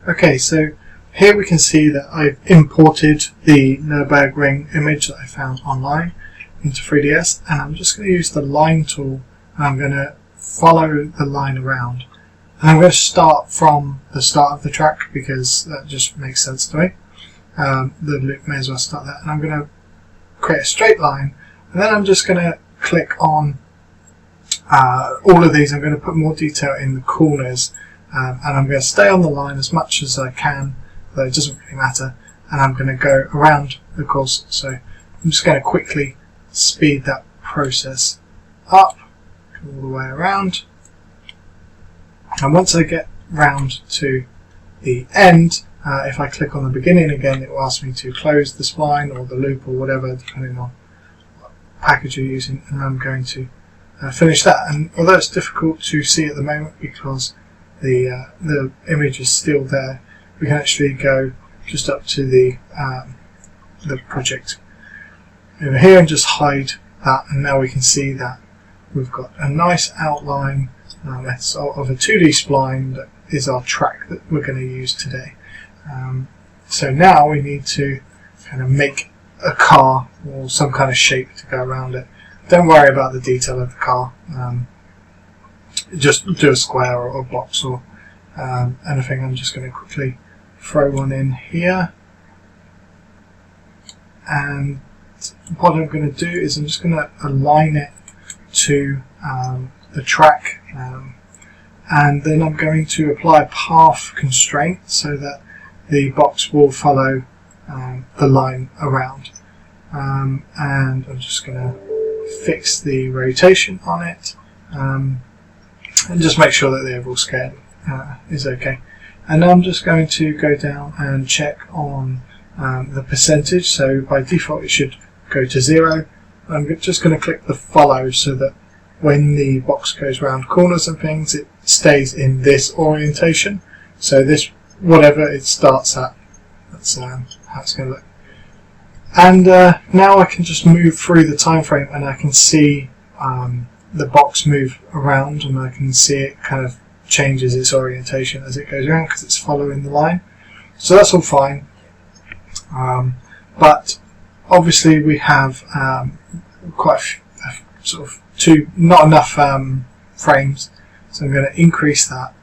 Okay, so here we can see that I've imported the Nürburgring image that I found online into 3ds, and I'm just going to use the line tool and I'm going to follow the line around. And I'm going to start from the start of the track because that just makes sense to me. The loop may as well start there. And I'm going to create a straight line, and then I'm just going to click on all of these. I'm going to put more detail in the corners, and I'm going to stay on the line as much as I can, though it doesn't really matter, and I'm going to go around the course. So I'm just going to quickly speed that process up all the way around, and once I get round to the end, if I click on the beginning again, it will ask me to close the spline or the loop or whatever, depending on what package you're using, and I'm going to finish that. And although it's difficult to see at the moment because the image is still there, we can actually go just up to the project over here and just hide that, and now we can see that we've got a nice outline of a 2D spline that is our track that we're going to use today. So now we need to kind of make a car or some kind of shape to go around it. Don't worry about the detail of the car, just do a square or a box or anything. I'm just going to quickly throw one in here, and what I'm going to do is I'm just going to align it to the track, and then I'm going to apply a path constraint so that the box will follow the line around, and I'm just going to fix the rotation on it, and just make sure that the overall scale is okay. And now I'm just going to go down and check on the percentage. So by default it should go to 0. I'm just going to click the follow so that when the box goes around corners and things, it stays in this orientation. So this, whatever it starts at, that's how it's going to look. And now I can just move through the time frame, and I can see the box move around, and I can see it kind of changes its orientation as it goes around because it's following the line. So that's all fine. But obviously we have quite sort of not enough frames, so I'm going to increase that,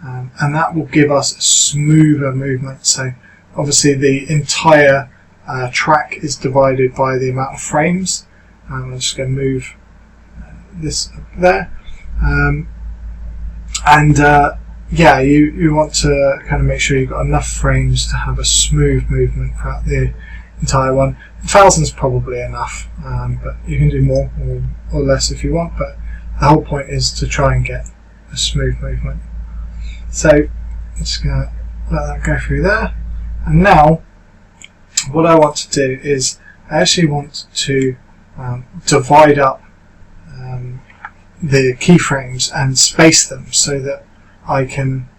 and that will give us a smoother movement. So obviously the entire track is divided by the amount of frames. I'm just going to move this up there, and yeah, you want to kind of make sure you've got enough frames to have a smooth movement throughout the entire one. 1,000 is probably enough, but you can do more or less if you want, but the whole point is to try and get a smooth movement. So I'm just going to let that go through there, and now what I want to do is I actually want to divide up the keyframes and space them so that I can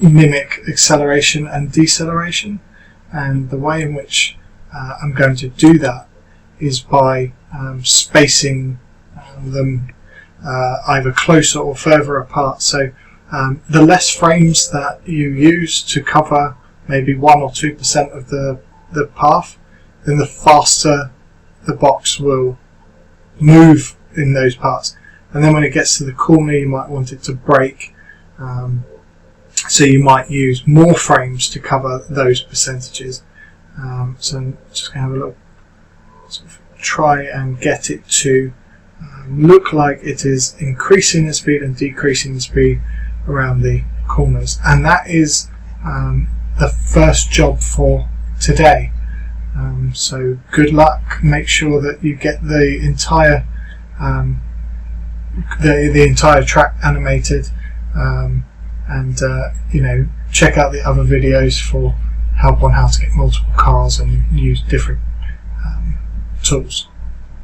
mimic acceleration and deceleration, and the way in which I'm going to do that is by spacing them either closer or further apart. So the less frames that you use to cover maybe 1 or 2% of the path, then the faster the box will move in those parts. And then when it gets to the corner, you might want it to break, so you might use more frames to cover those percentages. So I'm just going to have a look, sort of try and get it to look like it is increasing the speed and decreasing the speed around the corners. And that is the first job for today. So good luck. Make sure that you get the entire the entire track animated, and you know, check out the other videos for help on how to get multiple cars and use different tools.